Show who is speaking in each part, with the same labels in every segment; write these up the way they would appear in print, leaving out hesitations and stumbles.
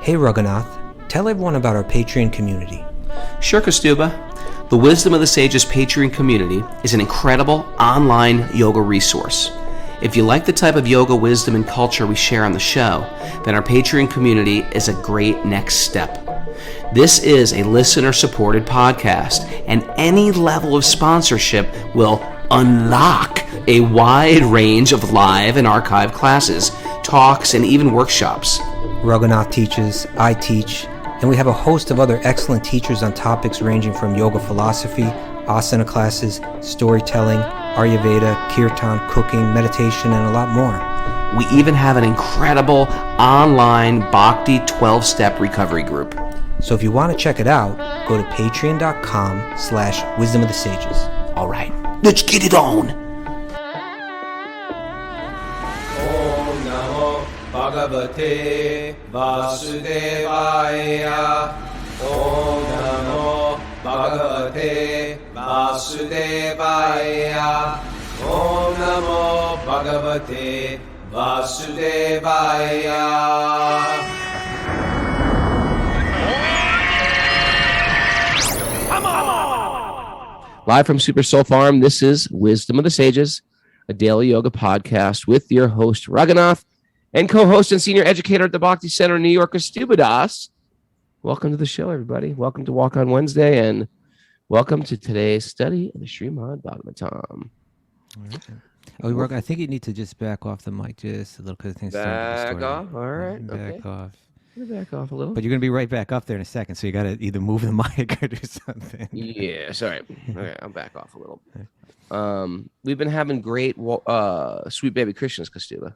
Speaker 1: Hey Raghunath, tell everyone about our Patreon community.
Speaker 2: Sure, Kaustubha. The Wisdom of the Sages Patreon community is an incredible online yoga resource. If you like the type of yoga wisdom and culture we share on the show, then our Patreon community is a great next step. This is a listener-supported podcast, and any level of sponsorship will unlock a wide range of live and archived classes, talks, and even workshops.
Speaker 1: Raghunath teaches, I teach, and we have a host of other excellent teachers on topics ranging from yoga philosophy, asana classes, storytelling, Ayurveda, kirtan, cooking, meditation, and a lot more.
Speaker 2: We even have an incredible online Bhakti 12-step recovery group.
Speaker 1: So if you want to check it out, go to patreon.com/wisdom of the sages.
Speaker 2: All right, let's get it on.
Speaker 3: Om Namo Bhagavate Vasudevaya. Om Namo Bhagavate Vasudevaya. Om Namo Bhagavate Vasudevaya.
Speaker 2: Live from Super Soul Farm, this is Wisdom of the Sages, a daily yoga podcast with your host, Raghunath, and co-host and senior educator at the Bhakti Center in New York, Kaustubha. Welcome to the show, everybody. Welcome to Walk on Wednesday, and welcome to today's study of the Srimad Bhagavatam.
Speaker 1: Oh, Raghunath, I think you need to just back off the mic just a little because things
Speaker 2: Back off? All right.
Speaker 1: Back off.
Speaker 2: Back off a little.
Speaker 1: But you're going to be right back up there in a second, so you got to either move the mic or do something.
Speaker 2: Yeah, sorry. Okay, I'll back off a little. We've been having great Sweet Baby Krishnas, Kaustubha.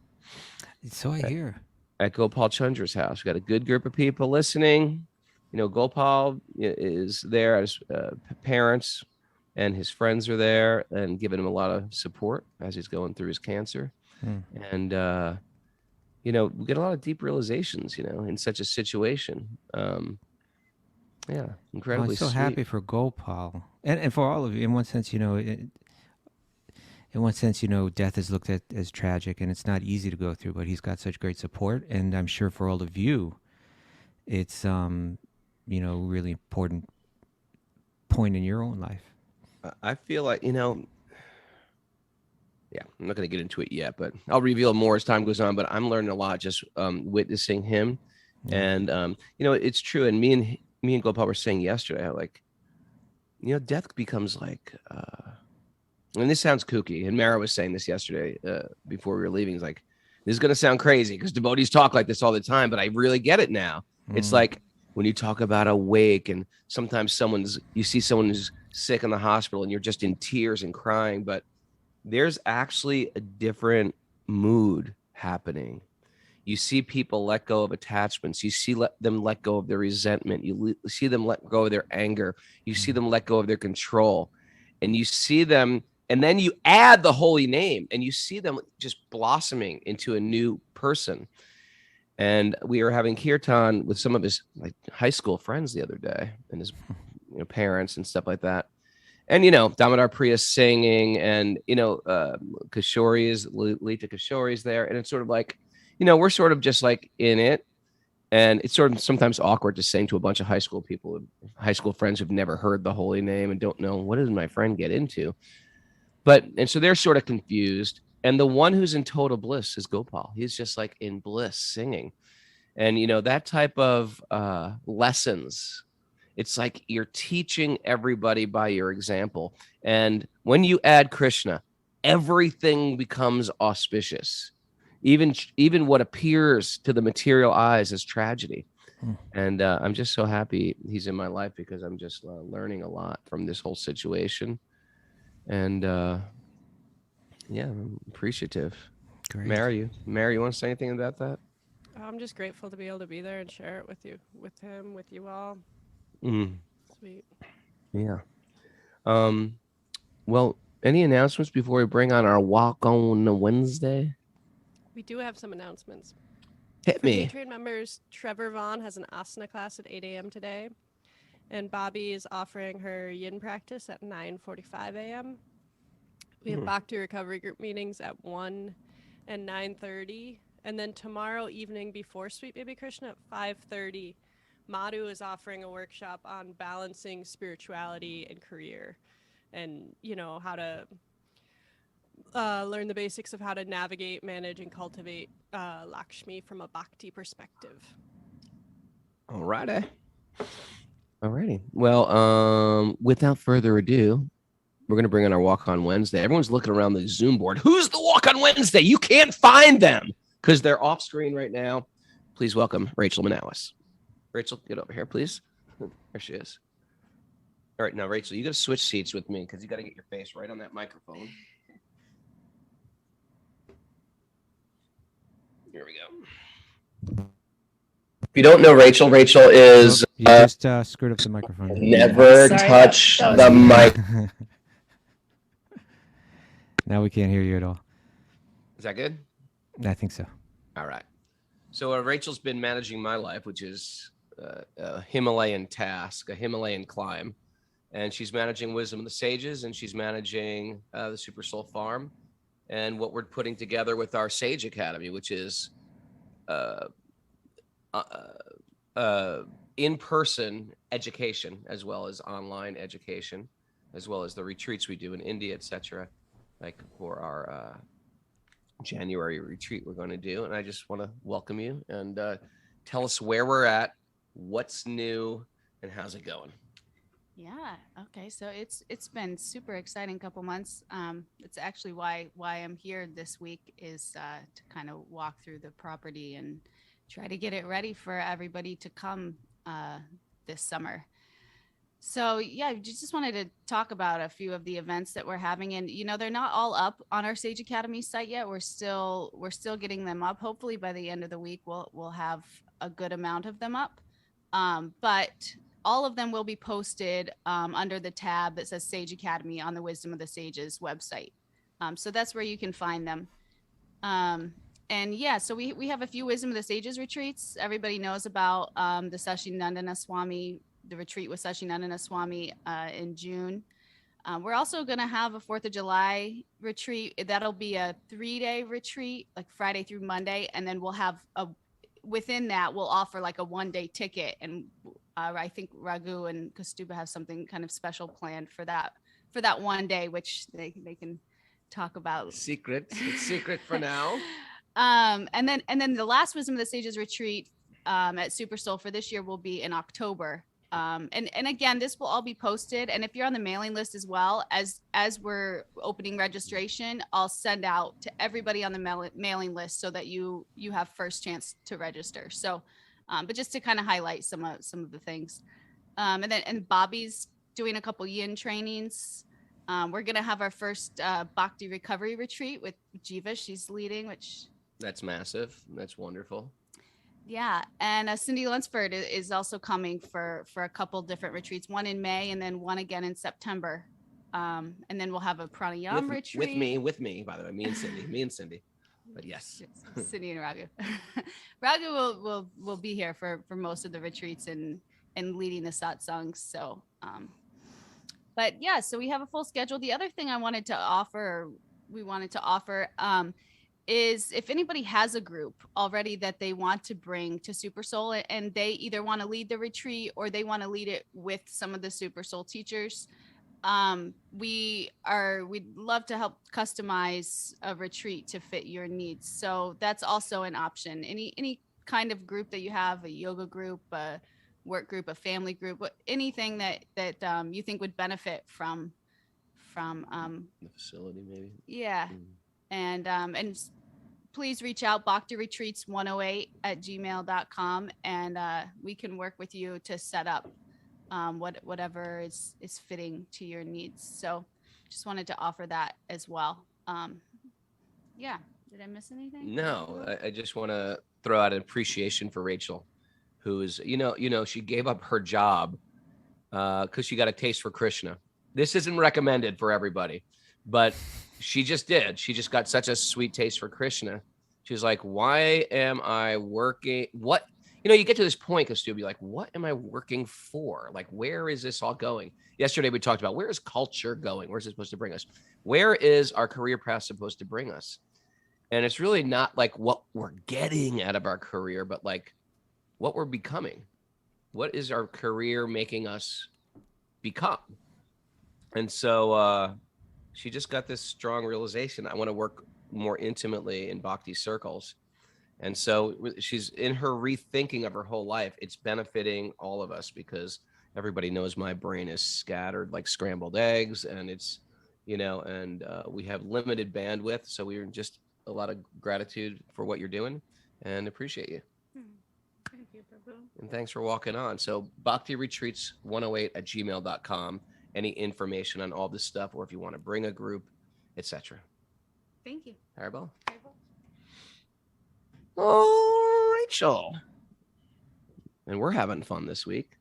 Speaker 1: So I hear.
Speaker 2: At Gopal Chandra's house. We got a good group of people listening. You know, Gopal is there as parents, and his friends are there and giving him a lot of support as he's going through his cancer. And, you know, we get a lot of deep realizations, you know, in such a situation. Yeah, incredibly
Speaker 1: I'm so
Speaker 2: sweet.
Speaker 1: happy for Gopal and for all of you. In one sense, you know, death is looked at as tragic, and it's not easy to go through. But he's got such great support, and I'm sure for all of you, it's you know, really important point in your own life.
Speaker 2: I feel like, you know, yeah, I'm not going to get into it yet, but I'll reveal more as time goes on. But I'm learning a lot just witnessing him, and you know, it's true. And me and Gopal were saying yesterday, like, you know, death becomes like, and this sounds kooky. And Mara was saying this yesterday before we were leaving. He's like, this is going to sound crazy because devotees talk like this all the time, but I really get it now. It's like when you talk about a wake, and sometimes you see someone who's sick in the hospital, and you're just in tears and crying, but there's actually a different mood happening. You see people let go of attachments. You see them let go of their resentment. You see them let go of their anger. You see them let go of their control. And you see them, and then you add the holy name, and you see them just blossoming into a new person. And we were having kirtan with some of his like high school friends the other day, and his parents and stuff like that. And, you know, Damodar Priya singing, and, you know, Lita Kishori's there. And it's sort of like, you know, we're sort of just like in it. And it's sort of sometimes awkward to sing to a bunch of high school friends who've never heard the holy name and don't know, what does my friend get into? And so they're sort of confused. And the one who's in total bliss is Gopal. He's just like in bliss singing. And, you know, that type of lessons, it's like you're teaching everybody by your example. And when you add Krishna, everything becomes auspicious. Even what appears to the material eyes as tragedy. And I'm just so happy he's in my life because I'm just learning a lot from this whole situation. And yeah, I'm appreciative.
Speaker 1: Great.
Speaker 2: Mary, you want to say anything about that?
Speaker 4: I'm just grateful to be able to be there and share it with you, with him, with you all. Sweet.
Speaker 2: Yeah. Well, any announcements before we bring on our Walk on Wednesday?
Speaker 4: We do have some announcements.
Speaker 2: Hit me.
Speaker 4: Patreon members, Trevor Vaughn has an asana class at 8 a.m. today. And Bobby is offering her yin practice at 9:45 a.m. We have Bhakti recovery group meetings at 1 and 9:30. And then tomorrow evening before Sweet Baby Krishna at 5:30, Madhu is offering a workshop on balancing spirituality and career, and how to learn the basics of how to navigate, manage, and cultivate Lakshmi from a bhakti perspective.
Speaker 2: Alrighty. Well, without further ado, we're going to bring on our Walk on Wednesday. Everyone's looking around the Zoom board. Who's the Walk on Wednesday? You can't find them because they're off screen right now. Please welcome Rachel Manawis. Rachel, get over here, please. There she is. All right, now, Rachel, you got to switch seats with me because you got to get your face right on that microphone. Here we go. If you don't know Rachel, Rachel is
Speaker 1: You just screwed up the microphone.
Speaker 2: never touch the mic.
Speaker 1: Now we can't hear you at all.
Speaker 2: Is that good?
Speaker 1: I think so.
Speaker 2: All right. So Rachel's been managing my life, which is a Himalayan task, a Himalayan climb. And she's managing Wisdom of the Sages, and she's managing the Super Soul Farm, and what we're putting together with our Sage Academy, which is in-person education, as well as online education, as well as the retreats we do in India, etc. Like for our January retreat we're going to do. And I just want to welcome you and tell us where we're at, what's new, and how's it going?
Speaker 5: Yeah. Okay. So it's been super exciting couple months. It's actually why I'm here this week is to kind of walk through the property and try to get it ready for everybody to come this summer. So yeah, I just wanted to talk about a few of the events that we're having, and they're not all up on our Sage Academy site yet. We're still getting them up. Hopefully by the end of the week we'll have a good amount of them up. But all of them will be posted under the tab that says Sage Academy on the Wisdom of the Sages website. So that's where you can find them. And yeah, so we have a few Wisdom of the Sages retreats. Everybody knows about the Sachinandana Swami, the retreat with Sachinandana Swami in June. We're also going to have a 4th of July retreat. That'll be a 3-day retreat, like Friday through Monday. And then we'll have within that, we'll offer like a 1-day ticket. And I think Raghu and Kaustubha have something kind of special planned for that 1 day, which they can talk about.
Speaker 2: It's secret for now.
Speaker 5: And then the last Wisdom of the Sages retreat at Super Soul for this year will be in October. And again, this will all be posted. And if you're on the mailing list as well, as we're opening registration, I'll send out to everybody on the mailing list so that you have first chance to register. So, but just to kind of highlight some of the things. And Bobby's doing a couple yin trainings. We're going to have our first Bhakti recovery retreat with Jiva. She's leading, which
Speaker 2: that's massive. That's wonderful.
Speaker 5: Yeah. And Cindy Lunsford is also coming for a couple different retreats, one in May and then one again in September. And then we'll have a pranayama retreat.
Speaker 2: With me, by the way, me and Cindy. But yes.
Speaker 5: Cindy and Raghu. Raghu will be here for most of the retreats and leading the satsangs. So, but yeah, so we have a full schedule. The other thing we wanted to offer, is if anybody has a group already that they want to bring to Super Soul and they either want to lead the retreat or they want to lead it with some of the Super Soul teachers, we'd love to help customize a retreat to fit your needs. So that's also an option. Any kind of group that you have, a yoga group, a work group, a family group, anything that you think would benefit from
Speaker 2: the facility maybe.
Speaker 5: Yeah. And please reach out, bhaktiretreats108@gmail.com, and we can work with you to set up whatever is fitting to your needs. So just wanted to offer that as well. Yeah. Did I miss anything?
Speaker 2: No, I just want to throw out an appreciation for Rachel, who is, she gave up her job because she got a taste for Krishna. This isn't recommended for everybody, but she just did. She just got such a sweet taste for Krishna. She was like, why am I working? What, you get to this point, Kaustubha, you're like, what am I working for? Like, where is this all going? Yesterday, we talked about where is culture going? Where's it supposed to bring us? Where is our career path supposed to bring us? And it's really not like what we're getting out of our career, but like what we're becoming. What is our career making us become? And so she just got this strong realization. I want to work more intimately in Bhakti circles. And so she's in her rethinking of her whole life. It's benefiting all of us because everybody knows my brain is scattered like scrambled eggs, and it's, and we have limited bandwidth. So we're just a lot of gratitude for what you're doing and appreciate you.
Speaker 5: Thank you, Prabhu.
Speaker 2: And thanks for walking on. So Bhakti Retreats 108@gmail.com. Any information on all this stuff, or if you want to bring a group, etc.
Speaker 5: Thank you.
Speaker 2: Haribo. Oh, Rachel. And we're having fun this week.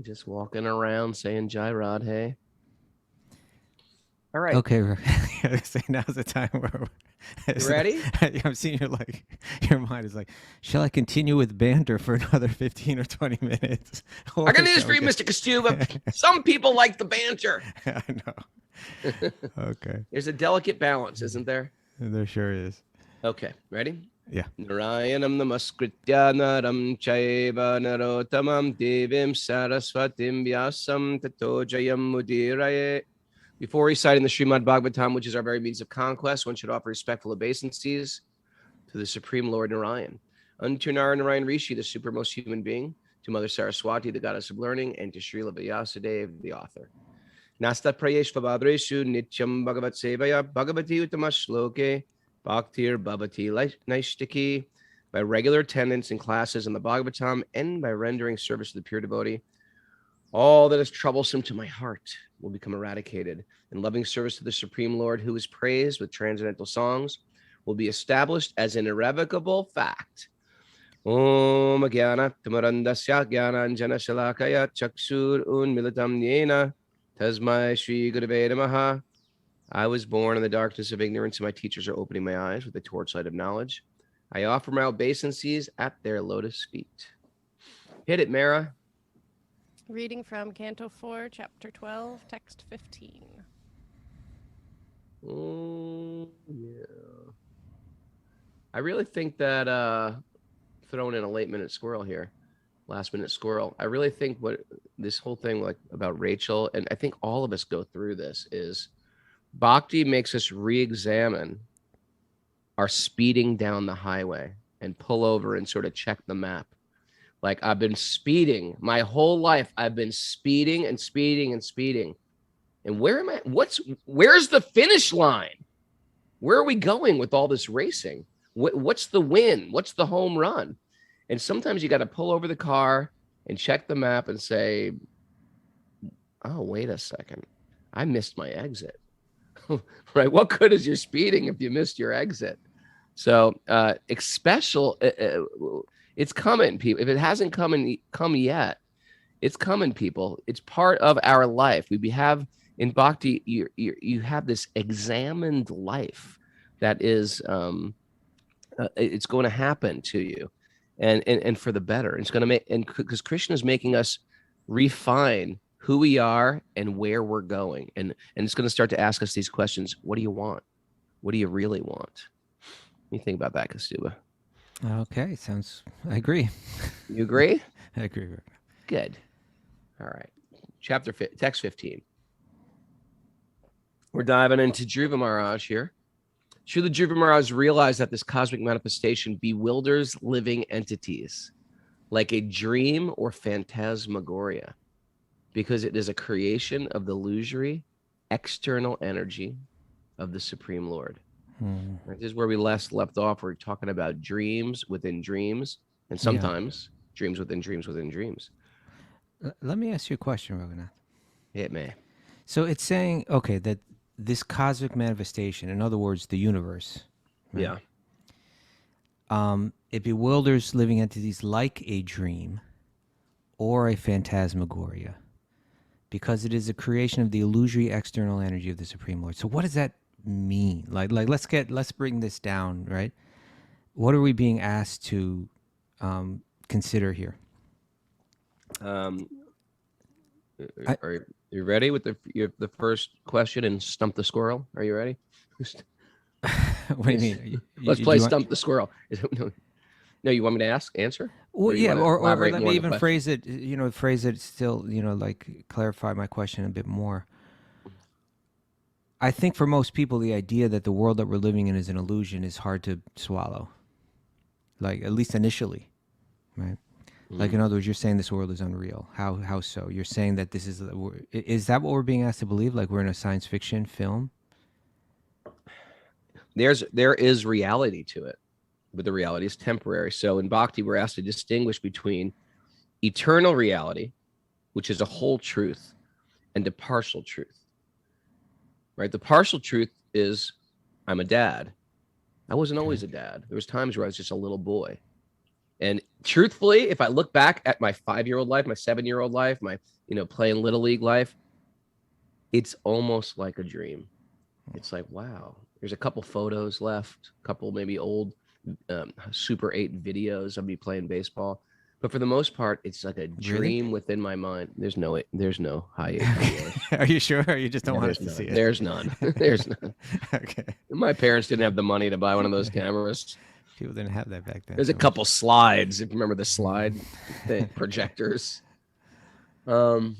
Speaker 2: Just walking around saying Jai Radhe. All right.
Speaker 1: Okay, say now's the time where
Speaker 2: You ready?
Speaker 1: I'm seeing your mind is like, shall I continue with banter for another 15 or 20 minutes?
Speaker 2: I got news for you, Mr. Kaustubha. Some people like the banter.
Speaker 1: I know. Okay.
Speaker 2: There's a delicate balance, isn't there?
Speaker 1: There sure is.
Speaker 2: Okay, ready?
Speaker 1: Yeah.
Speaker 2: Narayanam namaskritya naram chaiva narotamam devim saraswatim vyasam tato jayam mudiraye. Before reciting the Srimad Bhagavatam, which is our very means of conquest, one should offer respectful obeisances to the Supreme Lord Narayan, unto Narayan Rishi, the supermost human being, to Mother Saraswati, the goddess of learning, and to Srila Vyasadeva, the author. Nasta prayesh vabhadreshu nityam bhagavat sevaya bhagavati utamashloke bhaktir bhavati naishtiki. By regular attendance in classes in the Bhagavatam and by rendering service to the pure devotee, all that is troublesome to my heart will become eradicated, and loving service to the Supreme Lord, who is praised with transcendental songs, will be established as an irrevocable fact. Om Gyana Tamarandasya Gyananjana Shalakaya Chakshur Unmilitam Yena Tasmai Shri Gurave Namaha. I was born in the darkness of ignorance, and my teachers are opening my eyes with the torchlight of knowledge. I offer my obeisances at their lotus feet. Hit it, Mara.
Speaker 4: Reading from Canto 4, Chapter 12, Text 15.
Speaker 2: Oh, yeah. I really think that throwing in a last minute squirrel, I really think what this whole thing like about Rachel, and I think all of us go through this, is Bhakti makes us re-examine our speeding down the highway and pull over and sort of check the map. Like, I've been speeding my whole life. I've been speeding and speeding and speeding. And where am I? Where's the finish line? Where are we going with all this racing? What's the win? What's the home run? And sometimes you got to pull over the car and check the map and say, oh, wait a second. I missed my exit. Right? What good is your speeding if you missed your exit? So it's coming, people. If it hasn't come yet, it's coming, people. It's part of our life. We have in Bhakti, you have this examined life that is, it's going to happen to you, and for the better. It's going to make, and because Krishna is making us refine who we are and where we're going, and it's going to start to ask us these questions: what do you want? What do you really want? What do you think about that, Kaustubha?
Speaker 1: Okay, I agree.
Speaker 2: You agree?
Speaker 1: I agree.
Speaker 2: Good. All right. Text 15. We're diving into Dhruva Maharaj here. Srila Dhruva Maharaj realized that this cosmic manifestation bewilders living entities like a dream or phantasmagoria, because it is a creation of the illusory external energy of the Supreme Lord. Right, this is where we left off. We're talking about dreams within dreams, and sometimes dreams within dreams within dreams.
Speaker 1: Let me ask you a question, Raghunath.
Speaker 2: Hit me.
Speaker 1: So it's saying, okay, that this cosmic manifestation, in other words, the universe, right?
Speaker 2: Yeah.
Speaker 1: It bewilders living entities like a dream or a phantasmagoria, because it is a creation of the illusory external energy of the Supreme Lord. So what does that mean? Like let's bring this down, right? What are we being asked to consider here?
Speaker 2: Are You ready with the first question and stump the squirrel? Are you ready?
Speaker 1: What do you mean?
Speaker 2: Let's play stump the squirrel. No, you want me to answer?
Speaker 1: Well, yeah, or let me even
Speaker 2: phrase
Speaker 1: phrase it. Phrase it still. Like clarify my question a bit more. I think for most people, the idea that the world that we're living in is an illusion is hard to swallow. Like at least initially, right? Like in other words, you're saying this world is unreal. How so? You're saying that this is that what we're being asked to believe? Like we're in a science fiction film?
Speaker 2: There is reality to it, but the reality is temporary. So in Bhakti, we're asked to distinguish between eternal reality, which is a whole truth, and a partial truth. Right? The partial truth is I'm a dad. I wasn't always a dad. There was times where I was just a little boy. And truthfully, if I look back at my 5-year-old life, my 7-year-old life, my, playing Little League life, it's almost like a dream. It's like, wow, there's a couple photos left, a couple maybe old Super 8 videos of me playing baseball. But for the most part, it's like a dream within my mind. There's no high 8 videos.
Speaker 1: Are you sure? Or you just don't want us to see it?
Speaker 2: There's none. There's none.
Speaker 1: Okay.
Speaker 2: My parents didn't have the money to buy one of those cameras.
Speaker 1: People didn't have that back then.
Speaker 2: There's a couple slides, if you remember the slide projectors. But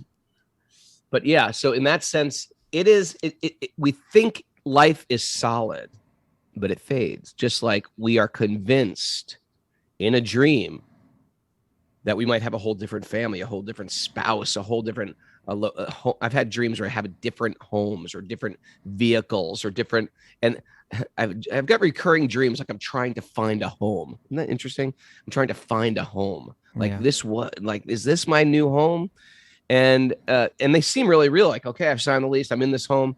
Speaker 2: yeah, so in that sense, we think life is solid, but it fades. Just like we are convinced in a dream that we might have a whole different family, a whole different spouse, a whole different. I've had dreams where I have different homes or different vehicles or different, and I've got recurring dreams like I'm trying to find a home. Isn't that interesting? I'm trying to find a home. Like is this my new home? And they seem really real. Like, okay, I've signed the lease. I'm in this home,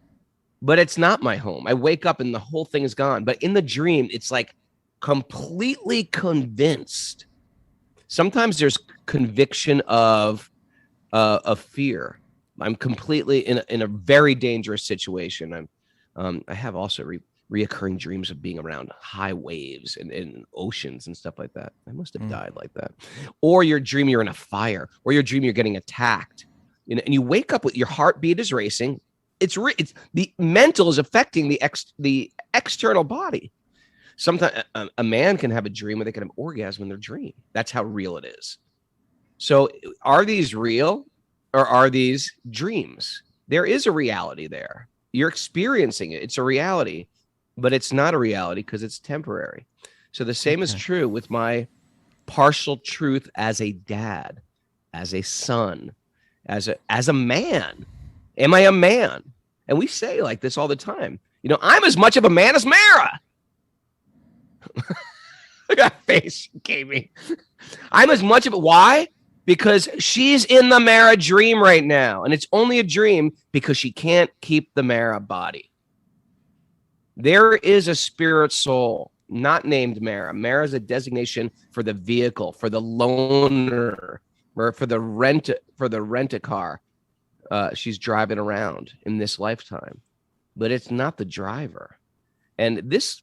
Speaker 2: but it's not my home. I wake up and the whole thing is gone. But in the dream, it's like completely convinced. Sometimes there's conviction of fear. I'm completely in a very dangerous situation. I have also reoccurring dreams of being around high waves and oceans and stuff like that. I must have died like that. Or your dream you're in a fire, or your dream you're getting attacked. And you wake up with your heartbeat is racing. It's the mental is affecting the external body. Sometimes a man can have a dream where they can have orgasm in their dream. That's how real it is. So are these real or are these dreams? There is a reality there. You're experiencing it. It's a reality, but it's not a reality because it's temporary. So the same is true with my partial truth as a dad, as a son, as a man. Am I a man? And we say like this all the time. I'm as much of a man as Mara. Look at that face she gave me. I'm as much of it. Why? Because she's in the Mara dream right now. And it's only a dream because she can't keep the Mara body. There is a spirit soul, not named Mara. Mara is a designation for the vehicle, for the loaner, or for the rent-a-car. She's driving around in this lifetime, but it's not the driver. And this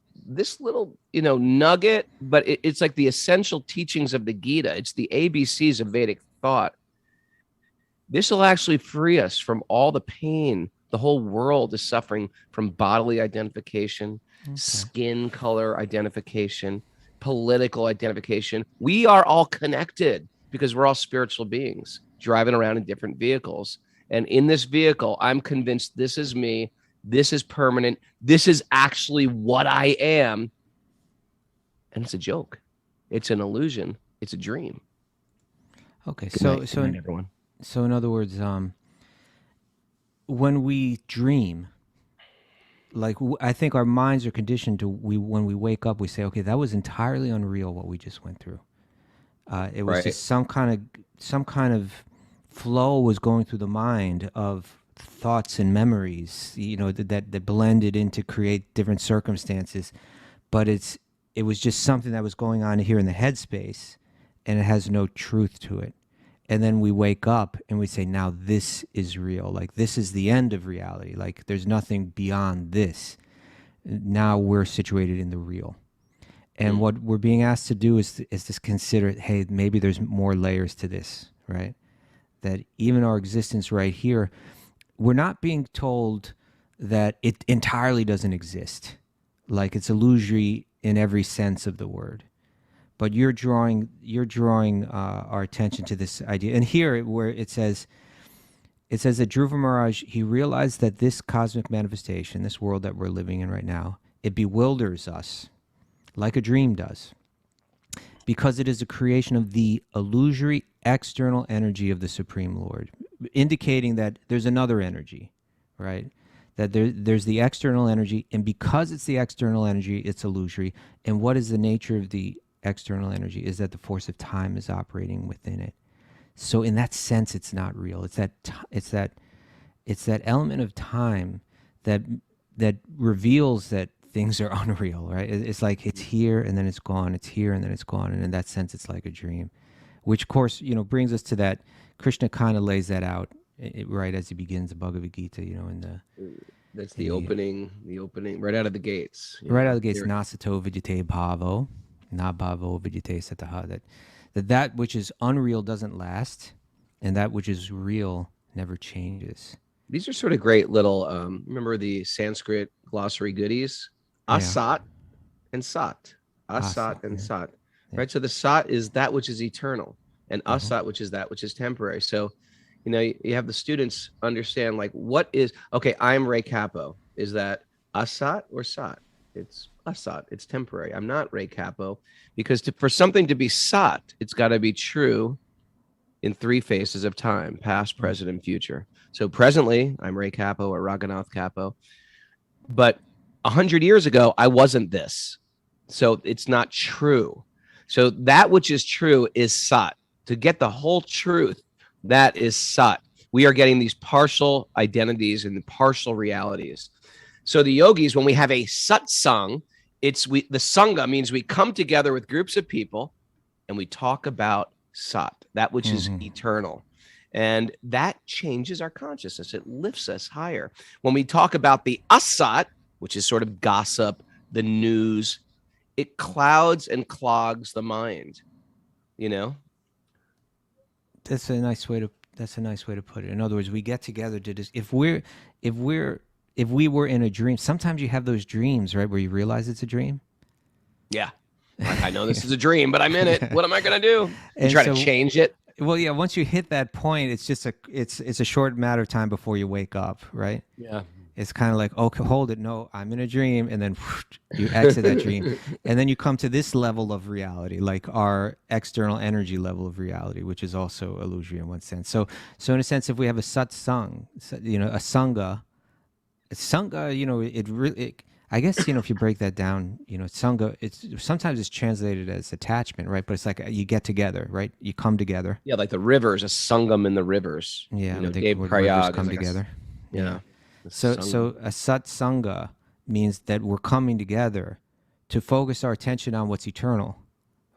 Speaker 2: little, nugget, but it's like the essential teachings of the Gita. It's the ABCs of Vedic thought. This will actually free us from all the pain. The whole world is suffering from bodily identification, skin color identification, political identification. We are all connected because we're all spiritual beings driving around in different vehicles. And in this vehicle, I'm convinced this is me. This is permanent. This is actually what I am. And it's a joke. It's an illusion. It's a dream.
Speaker 1: Okay.
Speaker 2: Good night, everyone.
Speaker 1: So in other words, when we dream, like I think our minds are conditioned to when we wake up, we say, okay, that was entirely unreal what we just went through. It was just some kind of flow was going through the mind of thoughts and memories, that blended in to create different circumstances. But it was just something that was going on here in the headspace, and it has no truth to it. And then we wake up and we say, now this is real. Like this is the end of reality. Like there's nothing beyond this. Now we're situated in the real. And what we're being asked to do is to consider, hey, maybe there's more layers to this, right? That even our existence right here, we're not being told that it entirely doesn't exist, like it's illusory in every sense of the word. But you're drawing our attention to this idea, and here where it says that Dhruva Maharaj, he realized that this cosmic manifestation, this world that we're living in right now, it bewilders us like a dream does, because it is a creation of the illusory external energy of the Supreme Lord, indicating that there's another energy, right? That there's the external energy, and because it's the external energy, it's illusory. And what is the nature of the external energy? Is that the force of time is operating within it. So in that sense, it's not real. It's that element of time that reveals that things are unreal, right? It's like it's here and then it's gone. It's here and then it's gone. And in that sense, it's like a dream, which of course, brings us to that. Krishna kind of lays that out right as he begins the Bhagavad Gita, in the...
Speaker 2: That's the opening, right out of the gates.
Speaker 1: Right out of the gates, nasato vidyate bhavo, na bhavo vidyate sataha, that which is unreal doesn't last, and that which is real never changes.
Speaker 2: These are sort of great little, remember the Sanskrit glossary goodies? Asat and Sat. Asat and Sat. Right? So the Sat is that which is eternal, and Asat, which is that which is temporary. So, you have the students understand, like, what is, okay, I'm Ray Capo. Is that Asat or Sat? It's Asat. It's temporary. I'm not Ray Capo, because for something to be Sat, it's got to be true in three phases of time: past, present, and future. So presently, I'm Ray Capo or Raghunath Capo, but 100 years ago, I wasn't this. So it's not true. So that which is true is Sat. To get the whole truth, that is Sat. We are getting these partial identities and partial realities. So the yogis, when we have a satsang, the sangha means we come together with groups of people and we talk about Sat, that which is eternal. And that changes our consciousness. It lifts us higher. When we talk about the asat, which is sort of gossip, the news, it clouds and clogs the mind,
Speaker 1: That's a nice way to put it. In other words, we get together to just, if we were in a dream, sometimes you have those dreams, right, where you realize it's a dream.
Speaker 2: Yeah. I know this is a dream, but I'm in it. What am I going to do? You try to change it.
Speaker 1: Well, yeah, once you hit that point, it's just it's a short matter of time before you wake up, right?
Speaker 2: Yeah.
Speaker 1: It's kind of like, okay, hold it. No, I'm in a dream. And then you exit that dream. And then you come to this level of reality, like our external energy level of reality, which is also illusory in one sense. So in a sense, if we have a satsang, a sangha, it really, I guess, if you break that down, sangha, sometimes it's translated as attachment, right? But it's like you get together, right? You come together.
Speaker 2: Yeah, like the rivers, a sangam in the rivers.
Speaker 1: Yeah,
Speaker 2: Dev
Speaker 1: rivers
Speaker 2: Prayag
Speaker 1: come together.
Speaker 2: Yeah.
Speaker 1: So a satsanga means that we're coming together to focus our attention on what's eternal,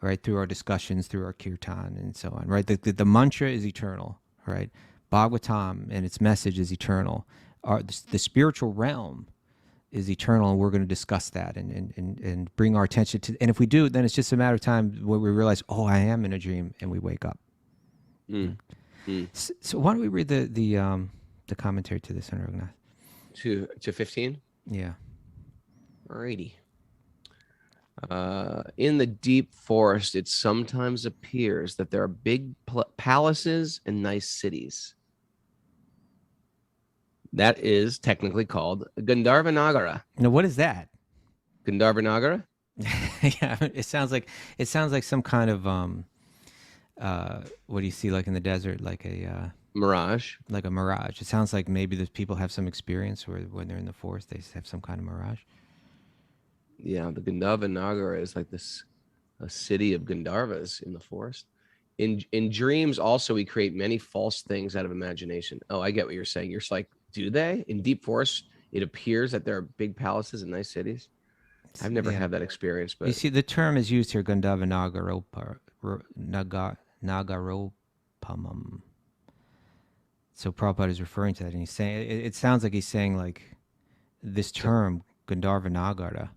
Speaker 1: right? Through our discussions, through our kirtan and so on, right? The mantra is eternal, right? Bhagavatam and its message is eternal. The spiritual realm is eternal, and we're going to discuss that and bring our attention to. And if we do, then it's just a matter of time where we realize, oh, I am in a dream, and we wake up. So why don't we read the commentary to this, Raghunath?
Speaker 2: To 15?
Speaker 1: Yeah.
Speaker 2: Alrighty. In the deep forest, it sometimes appears that there are big palaces and nice cities. That is technically called Gandharva Nagara.
Speaker 1: Now, what is that?
Speaker 2: Gandharva Nagara?
Speaker 1: Yeah, it sounds like some kind of what do you see, like in the desert, like a
Speaker 2: mirage.
Speaker 1: Like a mirage. It sounds like maybe the people have some experience where when they're in the forest, they have some kind of mirage.
Speaker 2: Yeah, the Gandharva Nagara is like a city of Gandharvas in the forest. In dreams, also, we create many false things out of imagination. Oh, I get what you're saying. You're just like, do they? In deep forest, it appears that there are big palaces and nice cities. I've never had that experience, but
Speaker 1: you see, the term is used here, Gandharva Nagaropamam. So Prabhupada is referring to that, and he's saying, it sounds like he's saying, like, this term, Gandharva Nagara,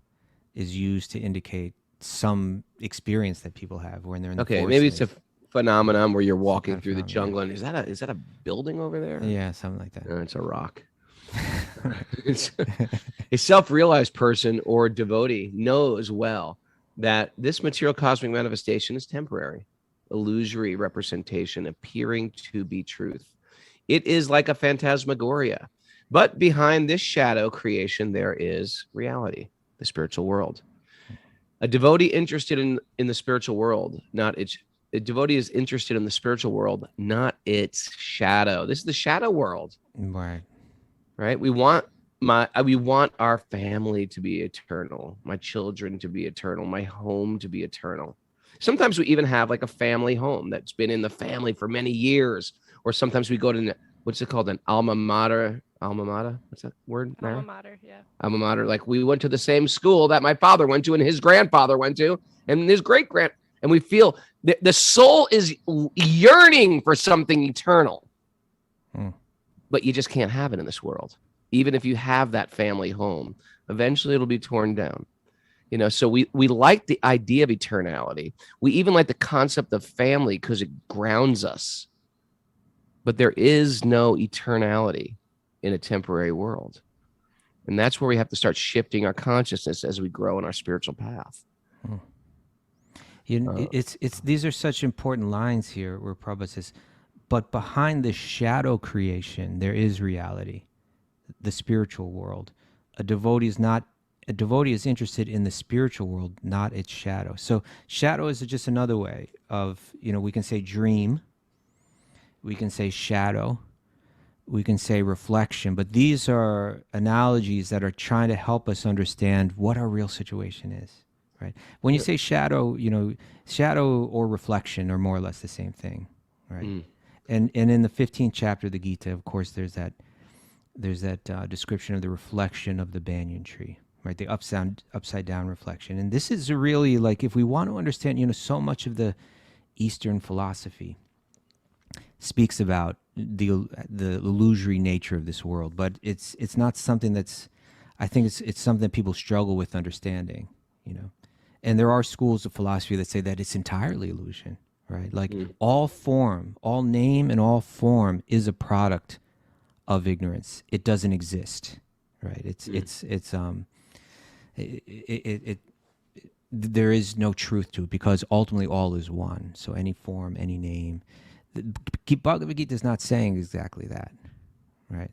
Speaker 1: is used to indicate some experience that people have when they're in the forest.
Speaker 2: Maybe it's a phenomenon where you're walking
Speaker 1: kind of
Speaker 2: through the
Speaker 1: phenomenon,
Speaker 2: jungle, and is that a building over there?
Speaker 1: Yeah, something like that.
Speaker 2: No, it's a rock. A self-realized person or devotee knows well that this material cosmic manifestation is temporary, illusory representation appearing to be truth. It is like a phantasmagoria, but behind this shadow creation there is reality, the spiritual world. A devotee interested in the spiritual world, not its a devotee is interested in the spiritual world, not its shadow. This is the shadow world,
Speaker 1: Right.
Speaker 2: right? We want our family to be eternal, my children to be eternal, my home to be eternal. Sometimes we even have like a family home that's been in the family for many years, or sometimes we go to what's it called, an alma mater. Alma mater, what's that word?
Speaker 4: Alma
Speaker 2: Nara?
Speaker 4: mater, yeah.
Speaker 2: Alma mater. Like we went to the same school that my father went to and his grandfather went to and his great-grand, and we feel the soul is yearning for something eternal. But you just can't have it in this world. Even if you have that family home, eventually it'll be torn down. So we like the idea of eternality. We even like the concept of family because it grounds us. But there is no eternality in a temporary world. And that's where we have to start shifting our consciousness as we grow in our spiritual path.
Speaker 1: It's these are such important lines here where Prabhupada says, but behind the shadow creation, there is reality, the spiritual world. A devotee is interested in the spiritual world, not its shadow. So shadow is just another way of, we can say dream, we can say shadow, we can say reflection, but these are analogies that are trying to help us understand what our real situation is, right? When you say shadow, shadow or reflection are more or less the same thing, right? And in the 15th chapter of the Gita, of course, there's that description of the reflection of the banyan tree, right? The upside down reflection. And this is really like, if we want to understand, so much of the Eastern philosophy speaks about the illusory nature of this world, but it's not something I think it's something that people struggle with understanding, And there are schools of philosophy that say that it's entirely illusion, right? Like all form, all name and all form is a product of ignorance. It doesn't exist, right? There is no truth to it because ultimately all is one. So any form, any name. The Bhagavad Gita is not saying exactly that, right?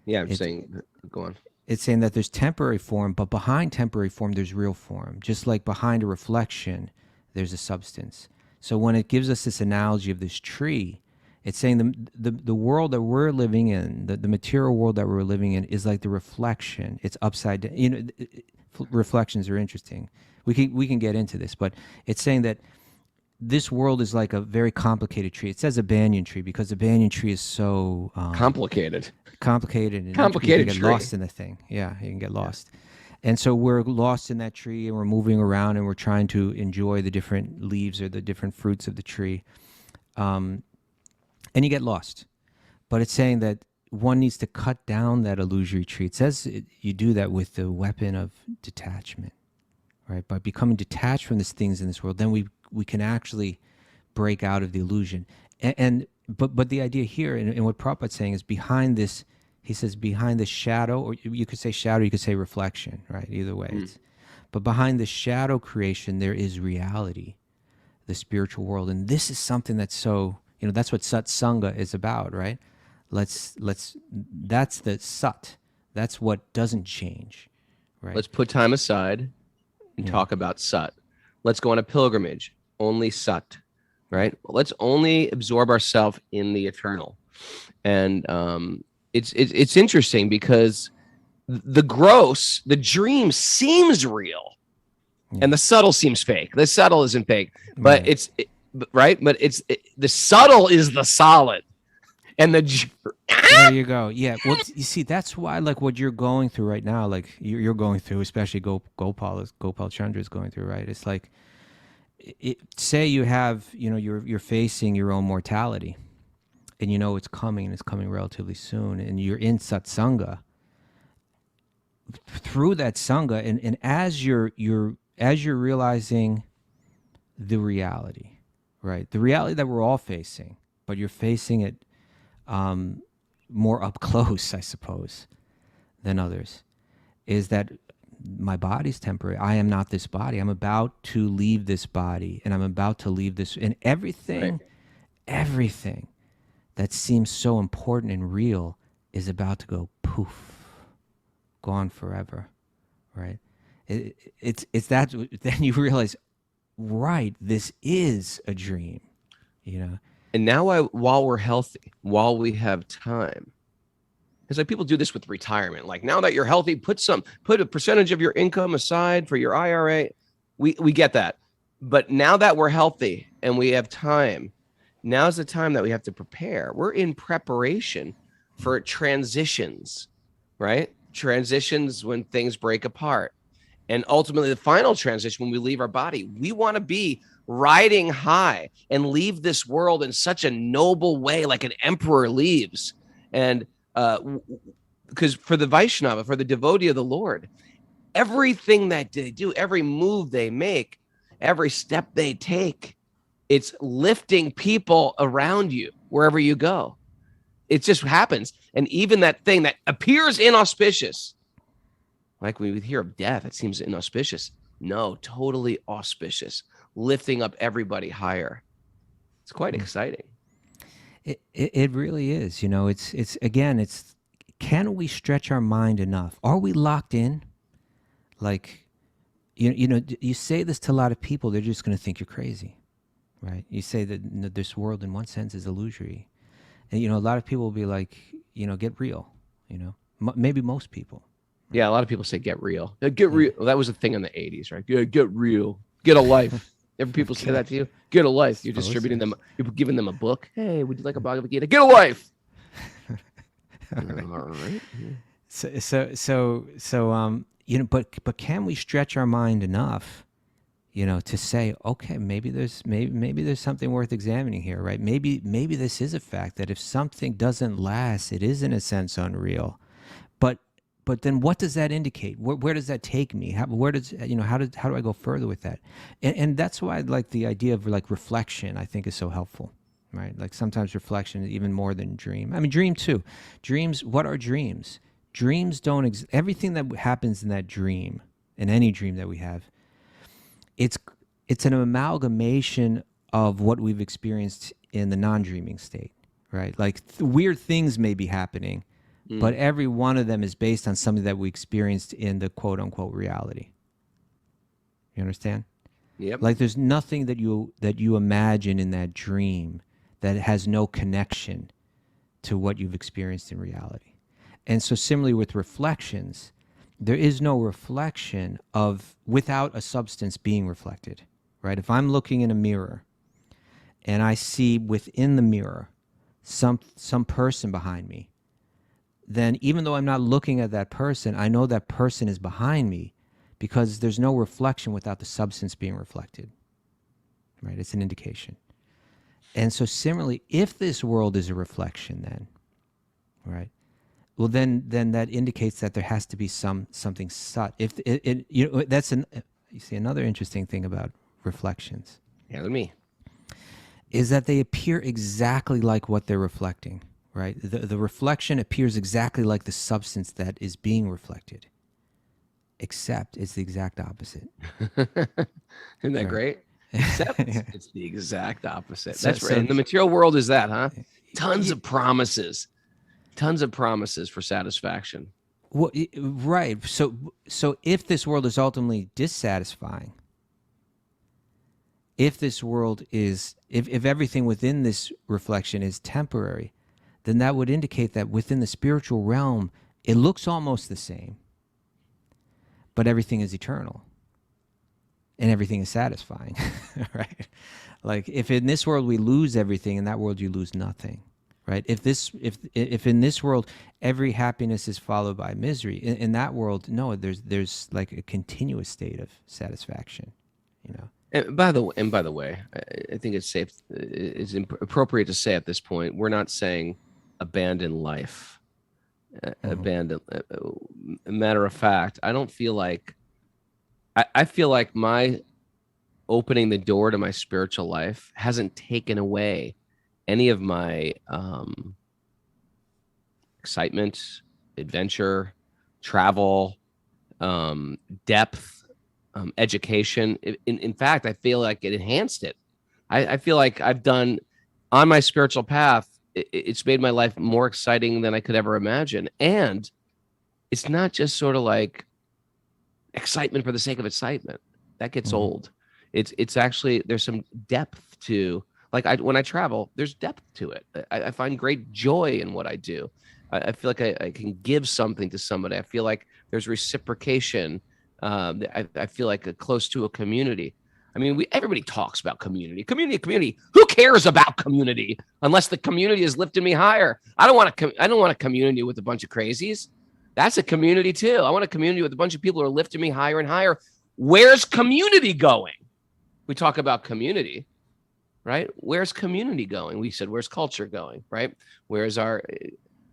Speaker 2: Yeah, I'm saying, go on.
Speaker 1: It's saying that there's temporary form, but behind temporary form, there's real form. Just like behind a reflection, there's a substance. So when it gives us this analogy of this tree, it's saying the world that we're living in, the material world that we're living in, is like the reflection. It's upside down. Reflections are interesting. We can get into this, but it's saying that this world is like a very complicated tree. It says a banyan tree because the banyan tree is so
Speaker 2: Complicated.
Speaker 1: And you
Speaker 2: Complicated
Speaker 1: can get
Speaker 2: tree.
Speaker 1: lost in the thing. Yeah, you can get lost. And so we're lost in that tree and we're moving around and we're trying to enjoy the different leaves or the different fruits of the tree. And you get lost. But it's saying that one needs to cut down that illusory tree. It says you do that with the weapon of detachment, right? By becoming detached from these things in this world, then we can actually break out of the illusion. But the idea here, and what Prabhupada's saying is behind this, he says behind the shadow, or you could say shadow, you could say reflection, right? Either way. But behind the shadow creation, there is reality, the spiritual world. And this is something that's so, that's what satsanga is about, right? That's the sat. That's what doesn't change, right?
Speaker 2: Let's put time aside and talk about sat. Let's go on a pilgrimage, only sat, right? Let's only absorb ourselves in the eternal. And it's interesting because the gross, the dream seems real, and the subtle seems fake. The subtle isn't fake, but right. But the subtle is the solid, and
Speaker 1: there you go. Yeah. Well, you see, that's why, like, what you're going through right now, like you're going through, especially Gopal Chandra is going through, right? It's like, say you have, you're facing your own mortality, and it's coming, and it's coming relatively soon, and you're in satsanga. Through that sangha, and as you're realizing the reality, right? The reality that we're all facing, but you're facing it more up close, I suppose, than others, is that my body's temporary. I am not this body. I'm about to leave this body, and I'm about to leave this, and everything that seems so important and real is about to go poof, gone forever, right? It's that, then you realize, right, this is a dream, you know?
Speaker 2: And now while we're healthy, while we have time, it's like people do this with retirement. Like, now that you're healthy, put a percentage of your income aside for your IRA. We get that. But now that we're healthy and we have time, now's the time that we have to prepare. We're in preparation for transitions, right? Transitions when things break apart. And ultimately, the final transition when we leave our body, we want to be riding high and leave this world in such a noble way, like an emperor leaves. And because for the Vaishnava, for the devotee of the Lord, everything that they do, every move they make, every step they take, it's lifting people around you wherever you go. It just happens. And even that thing that appears inauspicious, like when we hear of death, it seems inauspicious. No, totally auspicious, lifting up everybody higher. It's quite exciting.
Speaker 1: It really is. You know, it's can we stretch our mind enough? Are we locked in? Like, you know, you say this to a lot of people, they're just going to think you're crazy, right? You say that this world in one sense is illusory. And, you know, a lot of people will be like, you know, get real, you know, maybe most people. Right?
Speaker 2: Yeah, a lot of people say get real. Get real. Well, that was a thing in the 80s, right? Get real. Get a life. Ever people say that to you? Get a life. You're distributing them. You're giving them a book. Hey, would you like a Bhagavad Gita? Get a life. All right.
Speaker 1: So, you know, but can we stretch our mind enough, you know, to say, okay, maybe there's something worth examining here, right? Maybe this is a fact that if something doesn't last, it is in a sense unreal. But then what does that indicate? Where does that take me? How do I go further with that? And that's why I like the idea of like reflection, I think, is so helpful, right? Like sometimes reflection is even more than dream. I mean, dream too. Dreams, what are dreams? Dreams don't everything that happens in that dream, in any dream that we have, it's an amalgamation of what we've experienced in the non-dreaming state, right? Like weird things may be happening, but every one of them is based on something that we experienced in the quote unquote reality. You understand?
Speaker 2: Yep.
Speaker 1: Like there's nothing that you imagine in that dream that has no connection to what you've experienced in reality. And so similarly with reflections, there is no reflection without a substance being reflected, right? If I'm looking in a mirror and I see within the mirror some person behind me, then even though I'm not looking at that person, I know that person is behind me because there's no reflection without the substance being reflected, right? It's an indication. And so similarly, if this world is a reflection then, right? Well, then that indicates that there has to be something if it you know, you see another interesting thing about reflections.
Speaker 2: Yeah, let me.
Speaker 1: Is that they appear exactly like what they're reflecting, right? The reflection appears exactly like the substance that is being reflected, except it's the exact opposite.
Speaker 2: Isn't that great? Except it's the exact opposite. That's right. In the material world is that, huh? Tons of promises for satisfaction.
Speaker 1: Well, right. So if this world is ultimately dissatisfying, if this world is, if everything within this reflection is temporary, then that would indicate that within the spiritual realm, it looks almost the same, but everything is eternal and everything is satisfying, right? Like if in this world we lose everything, in that world you lose nothing. Right? If in this world every happiness is followed by misery, in that world, no, there's like a continuous state of satisfaction, you know.
Speaker 2: And by the way, I think it's appropriate to say at this point, we're not saying abandon life. Abandon. Matter of fact, I don't feel like I feel like my opening the door to my spiritual life hasn't taken away any of my excitement, adventure, travel, depth, education. In fact, I feel like it enhanced it. I feel like I've done on my spiritual path. It's made my life more exciting than I could ever imagine. And it's not just sort of like excitement for the sake of excitement. That gets old. It's actually, there's some depth to, like, when I travel, there's depth to it. I find great joy in what I do. I feel like I can give something to somebody. I feel like there's reciprocation. I feel like close to a community. I mean, everybody talks about community. Who cares about community unless the community is lifting me higher? I don't want a community with a bunch of crazies. That's a community too. I want a community with a bunch of people who are lifting me higher and higher. Where's community going? We talk about community, right? Where's community going? We said, where's culture going, right? What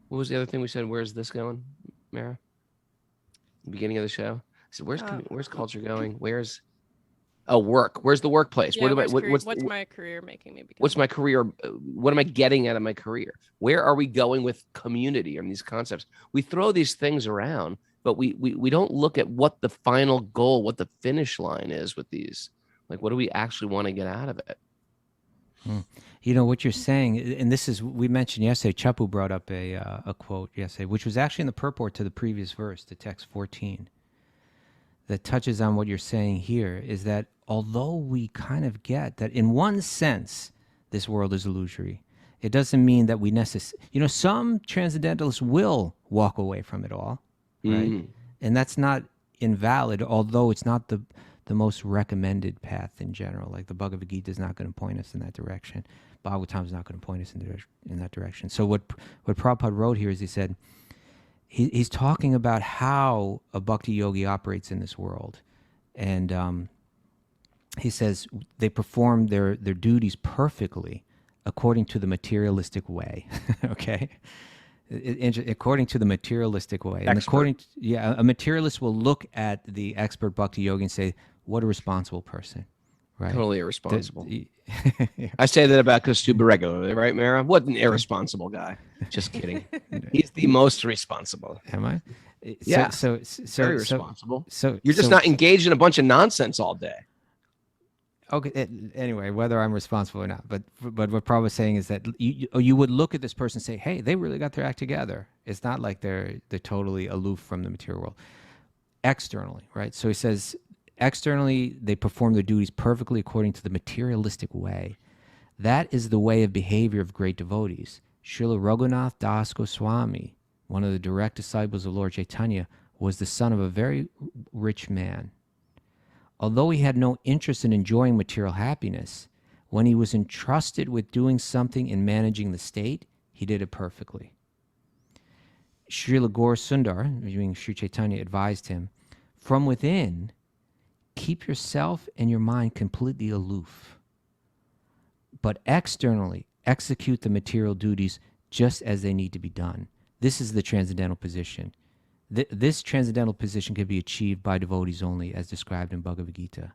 Speaker 2: was the other thing we said? Where's this going, Mara? The beginning of the show. I said, where's culture going? Where's work? Where's the workplace?
Speaker 4: Yeah, what's my career making me become?
Speaker 2: What's my career? What am I getting out of my career? Where are we going with community and these concepts? We throw these things around, but we don't look at what the final goal, what the finish line is with these. Like, what do we actually want to get out of it?
Speaker 1: You know what you're saying, and this is, we mentioned yesterday, Chapu brought up a quote yesterday, which was actually in the purport to the previous verse, to text 14, that touches on what you're saying here, is that although we kind of get that in one sense this world is illusory, it doesn't mean that we necessarily, some transcendentalists will walk away from it all, right? And that's not invalid, although it's not the most recommended path in general. Like the Bhagavad Gita is not going to point us in that direction. Bhagavatam is not going to point us in that direction. So what Prabhupada wrote here is he said, he's talking about how a Bhakti-yogi operates in this world. And he says they perform their duties perfectly according to the materialistic way, okay? According to the materialistic way. And a materialist will look at the expert Bhakti-yogi and say, what a responsible person, right?
Speaker 2: Totally irresponsible. I say that about Kaustubha regularly, right, Mara? What an irresponsible guy. Just kidding. He's the most responsible.
Speaker 1: Am I?
Speaker 2: Yeah.
Speaker 1: So
Speaker 2: very responsible.
Speaker 1: So
Speaker 2: you're just not engaged in a bunch of nonsense all day.
Speaker 1: Okay. Anyway, whether I'm responsible or not, but what Prabhupada was saying is that you would look at this person and say, hey, they really got their act together. It's not like they're totally aloof from the material world. Externally, right? So he says, externally, they perform their duties perfectly according to the materialistic way. That is the way of behavior of great devotees. Srila Raghunath Das Goswami, one of the direct disciples of Lord Chaitanya, was the son of a very rich man. Although he had no interest in enjoying material happiness, when he was entrusted with doing something in managing the state, he did it perfectly. Srila Gaur Sundar, meaning Sri Chaitanya, advised him, from within, keep yourself and your mind completely aloof. But externally, execute the material duties just as they need to be done. This is the transcendental position. This transcendental position can be achieved by devotees only, as described in Bhagavad Gita.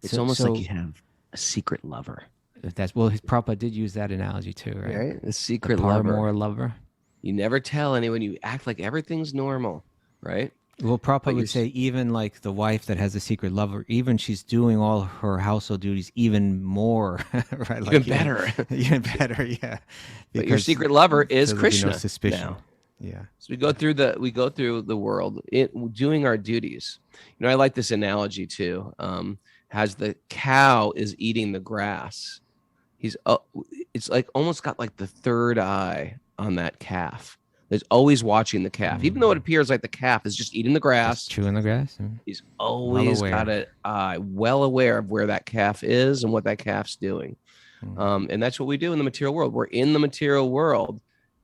Speaker 2: It's almost like you have a secret lover.
Speaker 1: His Prabhupada did use that analogy too, right?
Speaker 2: Right? A secret
Speaker 1: the paramour lover.
Speaker 2: You never tell anyone. You act like everything's normal, right?
Speaker 1: Well, Prabhupada would say even like the wife that has a secret lover, even she's doing all her household duties even more, right?
Speaker 2: Even better.
Speaker 1: Even better, yeah.
Speaker 2: But your secret lover is Krishna.
Speaker 1: No suspicion.
Speaker 2: Now.
Speaker 1: Yeah.
Speaker 2: So we go through the world doing our duties. I like this analogy too. As the cow is eating the grass, it's like almost got like the third eye on that calf. There's always watching the calf, even though it appears like the calf is just eating the grass,
Speaker 1: just chewing the grass.
Speaker 2: He's always got an eye, well aware of where that calf is and what that calf's doing. And that's what we do in the material world. We're in the material world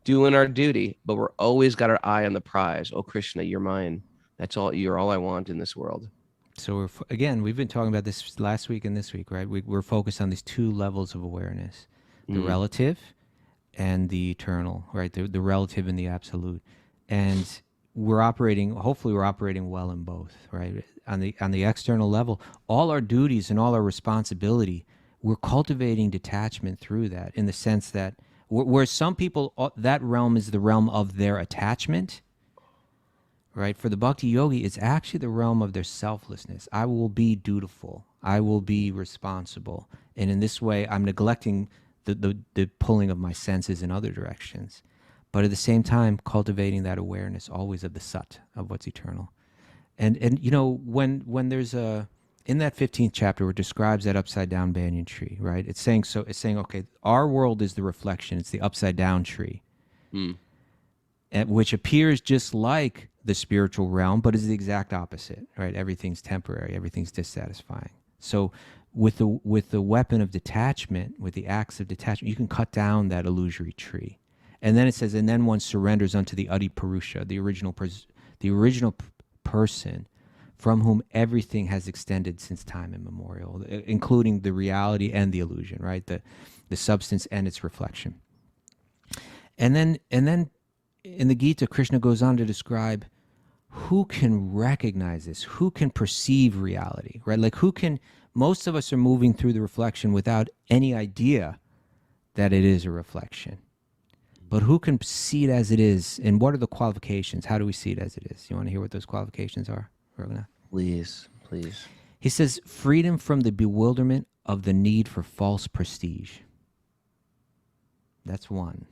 Speaker 2: doing our duty, but we're always got our eye on the prize. Oh, Krishna, you're mine. That's all. You're all I want in this world. So
Speaker 1: we've been talking about this last week and this week, right? We're focused on these two levels of awareness, the relative and the eternal, right? The relative and the absolute. And hopefully we're operating well in both, right? On the external level, all our duties and all our responsibility, we're cultivating detachment through that, in the sense that where some people, that realm is the realm of their attachment, right? For the Bhakti-yogi, it's actually the realm of their selflessness. I will be dutiful. I will be responsible. And in this way, I'm neglecting the pulling of my senses in other directions. But at the same time, cultivating that awareness always of the Sat, of what's eternal. And when there's in that 15th chapter, where it describes that upside down banyan tree, right? It's saying, okay, our world is the reflection. It's the upside down tree, which appears just like the spiritual realm, but is the exact opposite, right? Everything's temporary. Everything's dissatisfying. So with the weapon of detachment, with the axe of detachment, you can cut down that illusory tree. And then it says, and then one surrenders unto the Adi Purusha, the original person, from whom everything has extended since time immemorial, including the reality and the illusion, right? The substance and its reflection. And then in the Gita, Krishna goes on to describe who can recognize this, who can perceive reality, right? Like most of us are moving through the reflection without any idea that it is a reflection. But who can see it as it is, and what are the qualifications? How do we see it as it is? You want to hear what those qualifications are, Raghunath?
Speaker 2: Please.
Speaker 1: He says, freedom from the bewilderment of the need for false prestige. That's one.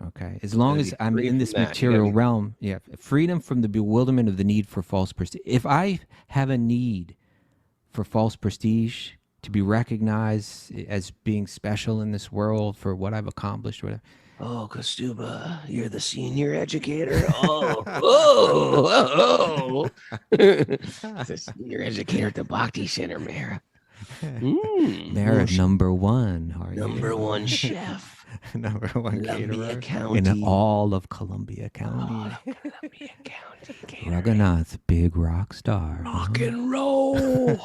Speaker 1: Okay. As long as I'm in this material realm, freedom from the bewilderment of the need for false prestige. If I have a need for false prestige, to be recognized as being special in this world for what I've accomplished, whatever.
Speaker 2: Oh, Kaustubha, you're the senior educator. The senior educator at the Bhakti Center, Mara.
Speaker 1: Mara, number one.
Speaker 2: Number one chef.
Speaker 1: Number one caterer
Speaker 2: County.
Speaker 1: in all of Columbia County. Raghunath, big rock star.
Speaker 2: Rock and roll.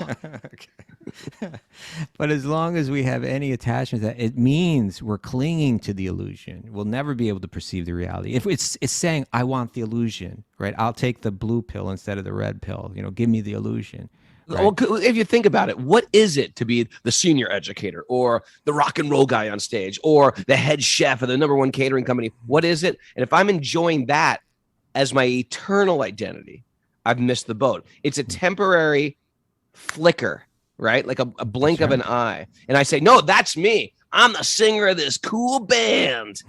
Speaker 1: But as long as we have any attachment to that, it means we're clinging to the illusion. We'll never be able to perceive the reality. If it's saying, I want the illusion, right? I'll take the blue pill instead of the red pill. Give me the illusion. Right?
Speaker 2: Well, if you think about it, what is it to be the senior educator or the rock and roll guy on stage or the head chef of the number one catering company? What is it? And if I'm enjoying that as my eternal identity, I've missed the boat. It's a temporary flicker, right? Like a blink of an eye. And I say, no, that's me. I'm the singer of this cool band.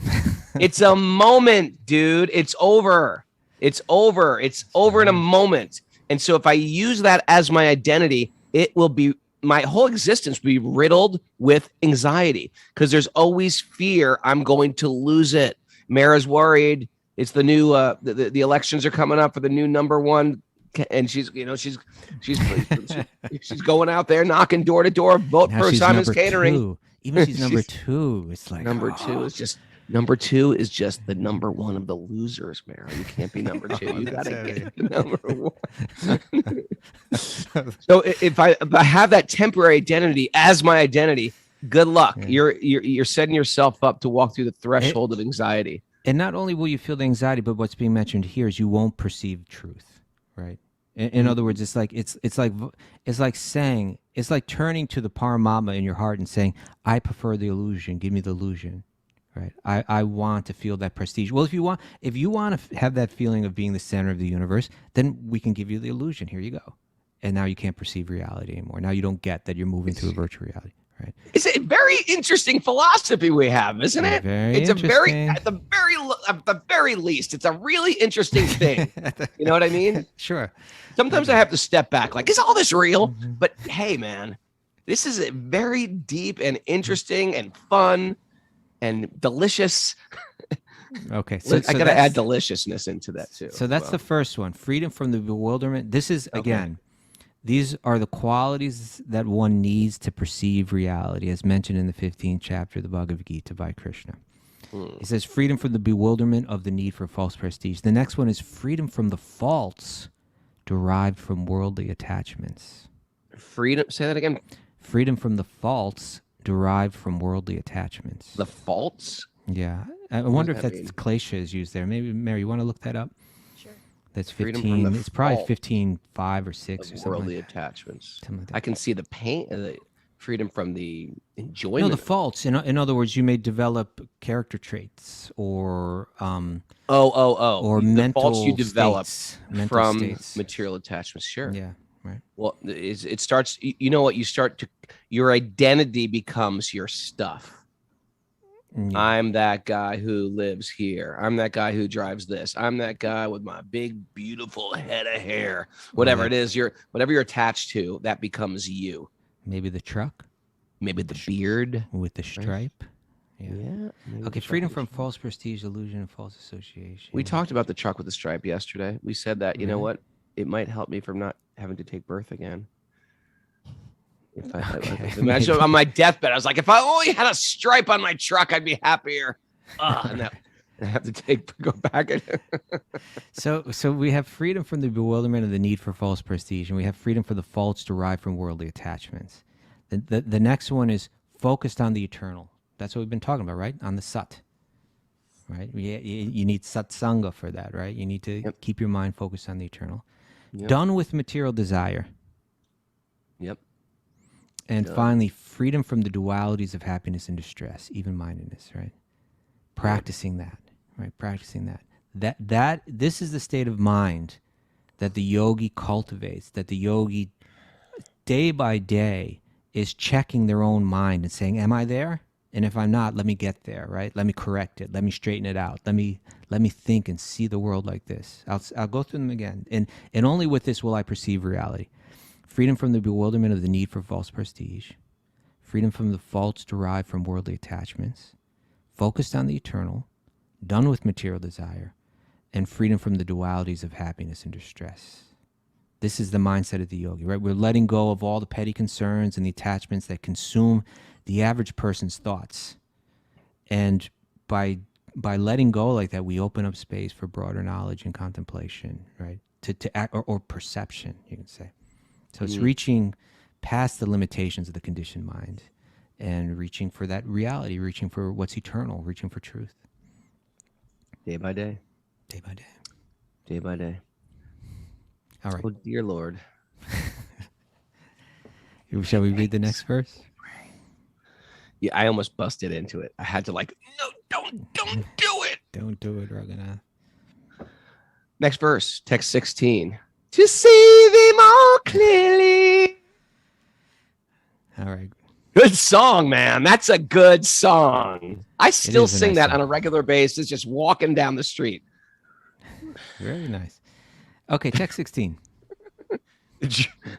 Speaker 2: It's a moment, dude. It's over. It's over in a moment. And so if I use that as my identity, it will be, my whole existence will be riddled with anxiety because there's always fear I'm going to lose it. Mara's worried. It's the new, the elections are coming up for the new number one. And she's going out there knocking door to door, vote for Simon's Catering.
Speaker 1: Two. Even she's number two. It's like
Speaker 2: number two is just the number one of the losers, Mara. You can't be number two. You gotta get number one. So if I have that temporary identity as my identity, good luck. Yeah. You're setting yourself up to walk through the threshold of anxiety.
Speaker 1: And not only will you feel the anxiety, but what's being mentioned here is you won't perceive truth, right? In other words, it's like turning to the Paramama in your heart and saying, I prefer the illusion. Give me the illusion. Right. I want to feel that prestige. Well, if you want to have that feeling of being the center of the universe, then we can give you the illusion. Here you go. And now you can't perceive reality anymore. Now you don't get that you're moving through a virtual reality. Right.
Speaker 2: It's a very interesting philosophy we have, isn't it? It's at the very least, it's a really interesting thing. You know what I mean?
Speaker 1: Sure.
Speaker 2: Sometimes I have to step back, like, is all this real? Mm-hmm. But hey, man, this is a very deep and interesting and fun and delicious.
Speaker 1: Okay. So
Speaker 2: I got to add deliciousness into that too.
Speaker 1: So that's the first one, freedom from the bewilderment. This is, again, these are the qualities that one needs to perceive reality, as mentioned in the 15th chapter of the Bhagavad Gita by Krishna. He says freedom from the bewilderment of the need for false prestige. The next one is freedom from the faults derived from worldly attachments.
Speaker 2: Freedom, say that again.
Speaker 1: Freedom from the faults derived from worldly attachments.
Speaker 2: The faults?
Speaker 1: Yeah. I wonder if that's klesha is used there. Maybe, Mary, you want to look that up?
Speaker 4: Sure.
Speaker 1: That's
Speaker 2: Freedom from
Speaker 1: 15.
Speaker 2: the
Speaker 1: It's probably
Speaker 2: fault
Speaker 1: 15.5 or 6 or
Speaker 2: of
Speaker 1: something
Speaker 2: worldly
Speaker 1: like that.
Speaker 2: attachments.
Speaker 1: Something like that.
Speaker 2: I can see the pain, the freedom from the enjoyment.
Speaker 1: No, the
Speaker 2: of it.
Speaker 1: faults. In other words, you may develop character traits or
Speaker 2: Or the
Speaker 1: mental
Speaker 2: faults you develop
Speaker 1: states, mental
Speaker 2: from
Speaker 1: states.
Speaker 2: material attachments. Sure.
Speaker 1: Yeah, right.
Speaker 2: Well, it starts. You know what? Your identity becomes your stuff.
Speaker 1: Yeah.
Speaker 2: I'm that guy who lives here. I'm that guy who drives this. I'm that guy with my big, beautiful head of hair. Whatever it is, whatever you're attached to, that becomes you.
Speaker 1: Maybe the truck.
Speaker 2: Maybe the beard
Speaker 1: with the stripe.
Speaker 2: Yeah.
Speaker 1: Okay, freedom from false prestige, illusion, and false association.
Speaker 2: We talked about the truck with the stripe yesterday. We said that, you know what? It might help me from not having to take birth again. If I imagine on my deathbed, I was like, if I only had a stripe on my truck, I'd be happier. And I have to go back.
Speaker 1: So we have freedom from the bewilderment of the need for false prestige, and we have freedom for the faults derived from worldly attachments. The next one is focused on the eternal. That's what we've been talking about, right? On the sat, right? You need satsanga for that, right? You need to keep your mind focused on the eternal.
Speaker 2: Yep.
Speaker 1: Done with material desire.
Speaker 2: Yep.
Speaker 1: And finally, freedom from the dualities of happiness and distress, even-mindedness, right? Practicing that, right? Practicing that. This is the state of mind that the yogi cultivates, that the yogi day by day is checking their own mind and saying, am I there? And if I'm not, let me get there, right? Let me correct it. Let me straighten it out. Let me think and see the world like this. I'll go through them again. And only with this will I perceive reality. Freedom from the bewilderment of the need for false prestige. Freedom from the faults derived from worldly attachments. Focused on the eternal. Done with material desire. And freedom from the dualities of happiness and distress. This is the mindset of the yogi, right? We're letting go of all the petty concerns and the attachments that consume the average person's thoughts. And by letting go like that, we open up space for broader knowledge and contemplation, right? To act, or perception, you can say. So it's reaching past the limitations of the conditioned mind and reaching for that reality, reaching for what's eternal, reaching for truth.
Speaker 2: Day by day.
Speaker 1: Day by day.
Speaker 2: Day by day.
Speaker 1: All right.
Speaker 2: Oh, dear Lord.
Speaker 1: Shall we read the next verse?
Speaker 2: Yeah, I almost busted into it. I had to no, don't do it.
Speaker 1: Don't do it, Raghunath.
Speaker 2: Next verse, text 16. To see thee more clearly.
Speaker 1: All right.
Speaker 2: Good song, man. That's a good song. I still
Speaker 1: is a
Speaker 2: sing
Speaker 1: nice
Speaker 2: that
Speaker 1: song.
Speaker 2: on a regular basis, just walking down the street.
Speaker 1: Very nice. Okay, text 16.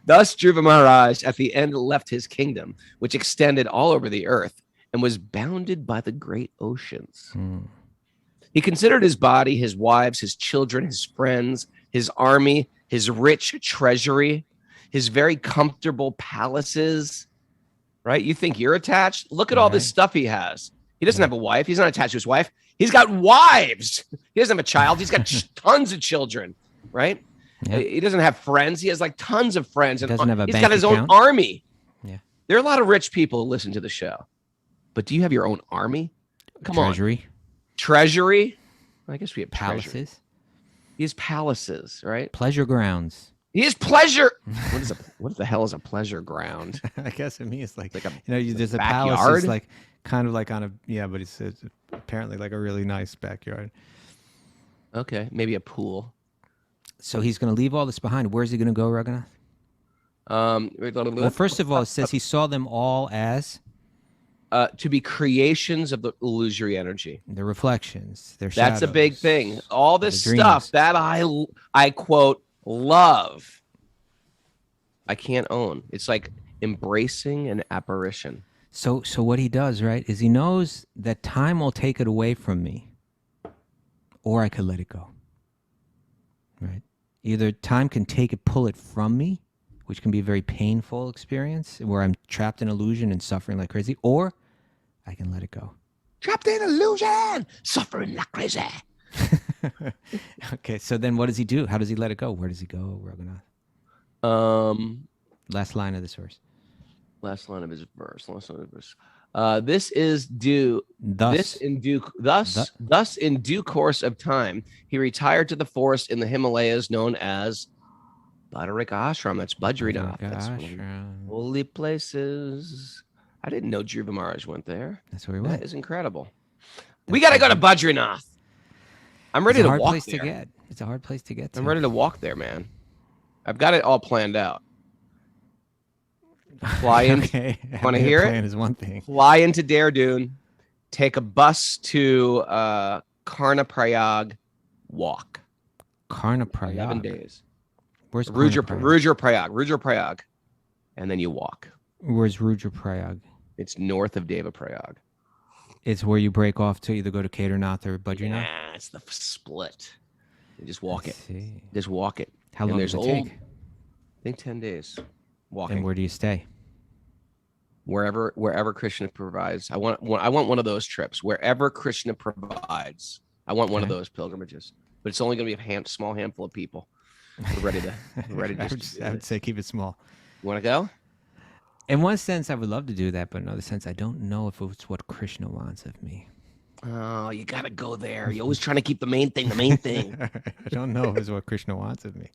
Speaker 2: Thus Dhruva Maharaj at the end left his kingdom, which extended all over the earth and was bounded by the great oceans. He considered his body, his wives, his children, his friends, his army, his rich treasury, his very comfortable palaces, right? You think you're attached? Look at all this stuff he has. He doesn't have a wife. He's not attached to his wife. He's got wives. He doesn't have a child. He's got tons of children, right?
Speaker 1: Yep.
Speaker 2: He doesn't have friends. He has tons of friends.
Speaker 1: He doesn't have a
Speaker 2: He's
Speaker 1: bank
Speaker 2: got his
Speaker 1: account.
Speaker 2: own army.
Speaker 1: Yeah.
Speaker 2: There are a lot of rich people who listen to the show. But do you have your own army? Come
Speaker 1: Treasury.
Speaker 2: on. Treasury? I guess we have
Speaker 1: Palaces.
Speaker 2: treasury. He has palaces, right?
Speaker 1: Pleasure grounds.
Speaker 2: He has pleasure. What the hell is a pleasure ground?
Speaker 1: I guess to me it's like
Speaker 2: Like a
Speaker 1: there's a
Speaker 2: backyard?
Speaker 1: palace is kind of on a but it's apparently a really nice backyard.
Speaker 2: Okay, maybe a pool.
Speaker 1: So he's going to leave all this behind. Where's he going to go, Raghunath? Well, first of all, it says he saw them all as
Speaker 2: to be creations of the illusory energy.
Speaker 1: the reflections. Their
Speaker 2: That's a big
Speaker 1: shadows,
Speaker 2: thing. All this
Speaker 1: the
Speaker 2: stuff
Speaker 1: dreams.
Speaker 2: that I quote love, I can't own. It's like embracing an apparition.
Speaker 1: So what he does, right, is he knows that time will take it away from me, or I could let it go. Right? Either time can pull it from me, which can be a very painful experience where I'm trapped in illusion and suffering like crazy, or I can let it go.
Speaker 2: Trapped in illusion, suffering like crazy.
Speaker 1: Okay, so then what does he do? How does he let it go? Where does he go, Raghunath? Last line of this verse.
Speaker 2: Last line of his verse. This is due Thus in due course of time, he retired to the forest in the Himalayas known as Bhadarika Ashram. That's Badrinath. That's one of the holy places. I didn't know Dhruva Maharaj went there.
Speaker 1: That's where he went.
Speaker 2: That is incredible. We got to go to Badrinath. I'm ready to walk there.
Speaker 1: It's a hard place to get. It's a hard place to get to.
Speaker 2: I'm ready to walk there, man. I've got it all planned out. Fly in.
Speaker 1: Okay.
Speaker 2: Want to hear it?
Speaker 1: Plan is one thing.
Speaker 2: Fly into Dehradun, take a bus to Karnaprayag, walk.
Speaker 1: Karnaprayag.
Speaker 2: 11 days.
Speaker 1: Where's
Speaker 2: Rudraprayag, and then you walk.
Speaker 1: Where's Rudraprayag?
Speaker 2: It's north of Devaprayag.
Speaker 1: It's where you break off to either go to Kedarnath or Badrinath?
Speaker 2: Yeah, it's the split. You just walk it.
Speaker 1: See.
Speaker 2: Just walk it.
Speaker 1: How long does it take?
Speaker 2: I think 10 days. Walking.
Speaker 1: And where do you stay?
Speaker 2: Wherever Krishna provides. I want one of those trips. Wherever Krishna provides. I want one of those pilgrimages. But it's only going to be a small handful of people. We're ready to.
Speaker 1: I would say keep it small.
Speaker 2: You want to go?
Speaker 1: In one sense, I would love to do that, but in another sense, I don't know if it's what Krishna wants of me.
Speaker 2: Oh, you got to go there. You're always trying to keep the main thing the main thing.
Speaker 1: I don't know if it's what Krishna wants of me.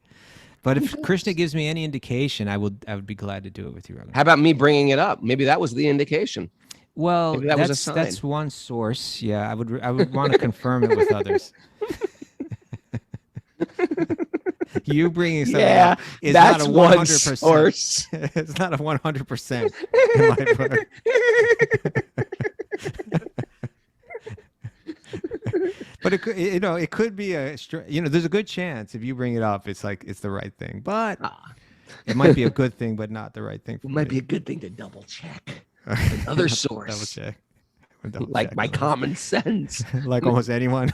Speaker 1: But if Krishna gives me any indication, I would be glad to do it with you, Raghunath.
Speaker 2: How about me bringing it up? Maybe that was the indication.
Speaker 1: Well,
Speaker 2: Maybe that was a sign.
Speaker 1: That's one source. Yeah, I would want to confirm it with others. You bringing something up is
Speaker 2: that's
Speaker 1: not a 100%.
Speaker 2: Source.
Speaker 1: It's not a 100% in my book. But it could be there's a good chance if you bring it up, it's like it's the right thing. But it might be a good thing, but not the right thing.
Speaker 2: It might be a good thing to double check another source.
Speaker 1: Double check.
Speaker 2: Like my common sense.
Speaker 1: Like almost anyone.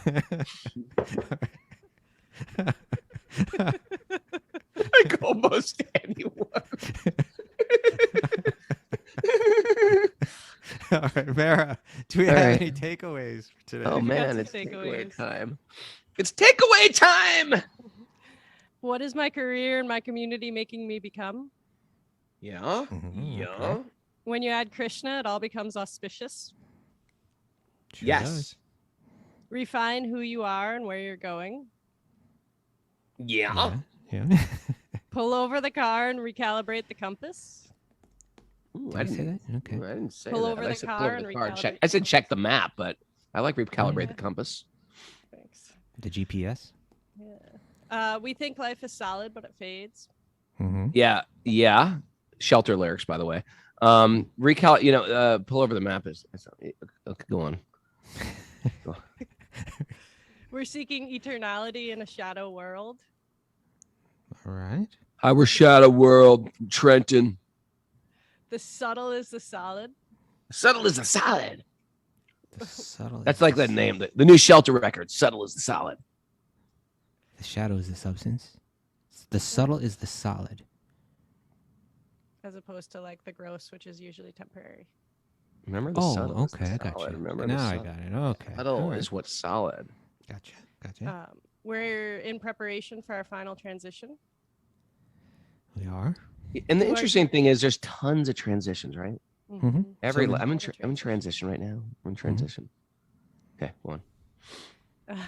Speaker 2: Like almost anyone.
Speaker 1: All right, Vera, do we have any takeaways for today?
Speaker 2: Oh man, it's
Speaker 4: takeaway
Speaker 2: time. It's takeaway time.
Speaker 4: What is my career and my community making me become?
Speaker 2: Yeah.
Speaker 1: Mm-hmm, okay.
Speaker 4: When you add Krishna, it all becomes auspicious.
Speaker 1: Sure
Speaker 2: Yes.
Speaker 1: does.
Speaker 4: Refine who you are and where you're going.
Speaker 2: Yeah.
Speaker 1: Yeah.
Speaker 4: Pull over the car and recalibrate the compass.
Speaker 2: Ooh,
Speaker 1: Did I say that? Okay.
Speaker 2: I didn't say
Speaker 4: Pull
Speaker 2: that.
Speaker 4: over
Speaker 2: I
Speaker 4: the
Speaker 2: said
Speaker 4: car
Speaker 2: pull over
Speaker 4: and
Speaker 2: the car.
Speaker 4: recalibrate.
Speaker 2: I said check the map, but I like recalibrate the compass.
Speaker 4: Thanks.
Speaker 1: The GPS.
Speaker 4: Yeah. We think life is solid, but it fades.
Speaker 1: Mm-hmm.
Speaker 2: Yeah. Shelter lyrics, by the way. Pull over the map is okay, go on.
Speaker 4: We're seeking eternality in a shadow world.
Speaker 1: All right.
Speaker 2: Our shadow world, Trenton.
Speaker 4: The subtle is the solid.
Speaker 2: Subtle is the solid.
Speaker 1: The subtle.
Speaker 2: That's like that name. The new Shelter record. Subtle is the solid.
Speaker 1: The shadow is the substance. The subtle is the solid.
Speaker 4: As opposed to like the gross, which is usually temporary.
Speaker 2: Remember the subtle.
Speaker 1: Okay, I got you.
Speaker 2: Remember
Speaker 1: Now I got it. Okay.
Speaker 2: Subtle is what's solid.
Speaker 1: Gotcha.
Speaker 4: We're in preparation for our final transition.
Speaker 1: We are.
Speaker 2: And the interesting thing is, there's tons of transitions, right?
Speaker 1: Mm-hmm.
Speaker 2: I'm in transition right now. We're in transition. Okay, go on.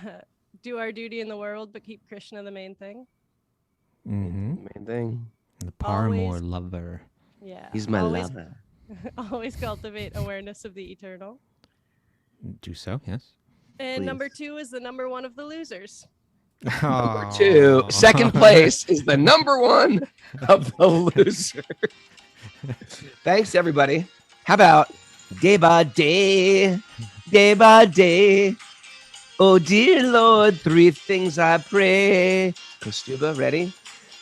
Speaker 4: Do our duty in the world, but keep Krishna the main thing.
Speaker 1: Mm-hmm.
Speaker 2: Main thing.
Speaker 1: The Paramore lover.
Speaker 4: Yeah.
Speaker 2: He's my lover.
Speaker 4: Always cultivate awareness of the eternal.
Speaker 1: Do so, yes.
Speaker 4: And
Speaker 2: Please.
Speaker 4: number 2 is the number 1 of the losers.
Speaker 2: Number 2. Second place is the number 1 of the loser. Thanks, everybody. How about day by day, day by day? Oh, dear Lord, 3 things I pray. Kaustubha, ready?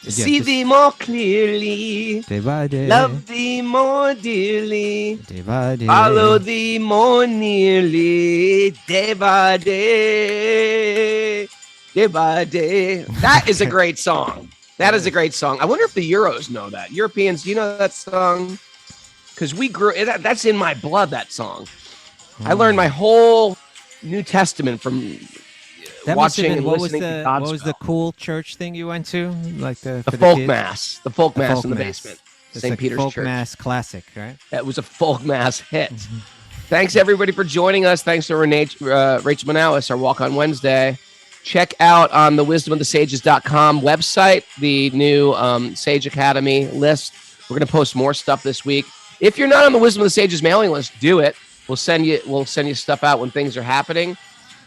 Speaker 2: To see thee more clearly,
Speaker 1: Day by day.
Speaker 2: love thee more dearly,
Speaker 1: Day by day.
Speaker 2: follow thee more nearly, day by day, day by day. That is a great song. That is a great song. I wonder if the Euros know that. Europeans, do you know that song? Because we grew, that's in my blood, that song. I learned my whole New Testament from
Speaker 1: That must have
Speaker 2: watching
Speaker 1: been,
Speaker 2: and
Speaker 1: what was
Speaker 2: listening to Godspell.
Speaker 1: what was the cool church thing you went to? Like the
Speaker 2: folk
Speaker 1: kids?
Speaker 2: mass. The folk mass
Speaker 1: folk
Speaker 2: in the
Speaker 1: mass.
Speaker 2: basement.
Speaker 1: It's
Speaker 2: St.
Speaker 1: like
Speaker 2: Peter's
Speaker 1: folk
Speaker 2: Church.
Speaker 1: mass classic, right?
Speaker 2: That was a folk mass hit. Thanks, everybody, for joining us. Thanks to Rachel Manowis, our Walk on Wednesday. Check out on the wisdomofthesages.com website the new Sage Academy list. We're going to post more stuff this week. If you're not on the Wisdom of the Sages mailing list, do it. We'll send you stuff out when things are happening.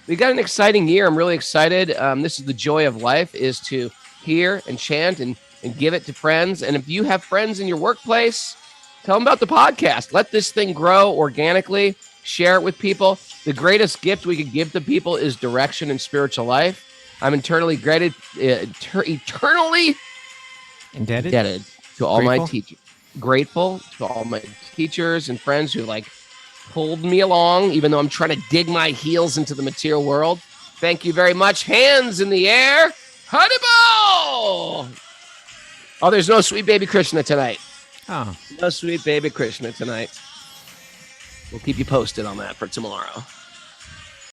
Speaker 2: We got an exciting year. I'm really excited. This is the joy of life, is to hear and chant and give it to friends. And if you have friends in your workplace, tell them about the podcast. Let this thing grow organically. Share it with people. The greatest gift we could give to people is direction in spiritual life. I'm eternally indebted to all my teachers. Grateful to all my teachers and friends who pulled me along, even though I'm trying to dig my heels into the material world. Thank you very much. Hands in the air. Haribo! Oh, there's no sweet baby Krishna tonight.
Speaker 1: Oh.
Speaker 2: No sweet baby Krishna tonight. We'll keep you posted on that for tomorrow.